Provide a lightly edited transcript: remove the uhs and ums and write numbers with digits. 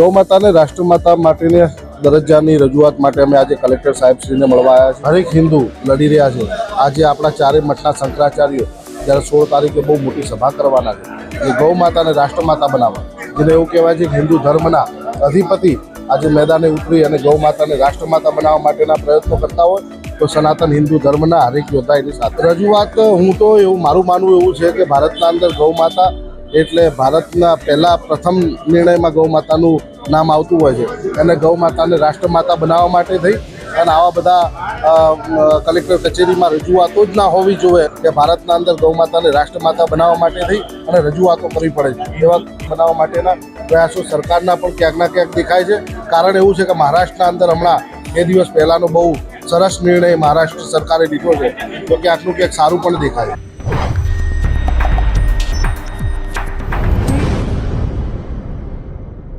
ગૌમાતાને રાષ્ટ્રમાતા માટેની દરજ્જાની રજૂઆત માટે અમે આજે કલેક્ટર સાહેબશ્રીને મળવા આવ્યા છીએ. હરેક હિન્દુ લડી રહ્યા છે. આજે આપણા ચારે મઠના શંકરાચાર્યો જ્યારે 16 તારીખે બહુ મોટી સભા કરવાના છે જે ગૌમાતાને રાષ્ટ્રમાતા બનાવવા, જેને એવું કહેવાય છે કે હિન્દુ ધર્મના અધિપતિ આજે મેદાને ઉતરી અને ગૌમાતાને રાષ્ટ્રમાતા બનાવવા માટેના પ્રયત્નો કરતા હોય તો સનાતન હિન્દુ ધર્મના હરેક યોદ્ધા એની સાથે રજૂઆત. હું તો એવું મારું માનવું એવું છે કે ભારતના અંદર ગૌમાતા એટલે ભારતના પ્રથમ નિર્ણયમાં ગૌમાતાનું નામ આવતું હોય છે અને ગૌમાતાને રાષ્ટ્રમાતા બનાવવા માટે થઈ અને આવા બધા કલેક્ટર કચેરીમાં રજૂઆતો જ ના હોવી જોઈએ કે ભારતના અંદર ગૌમાતાને રાષ્ટ્રમાતા બનાવવા માટે થઈ અને રજૂઆતો કરવી પડે છે. એવા બનાવવા માટેના પ્રયાસો સરકારના પણ ક્યાંક ના ક્યાંક દેખાય છે. કારણ એવું છે કે મહારાષ્ટ્રના અંદર હમણાં 2 દિવસ પહેલાંનો બહુ સરસ નિર્ણય મહારાષ્ટ્ર સરકારે લીધો છે તો ક્યાંકનું ક્યાંક સારું પણ દેખાય છે.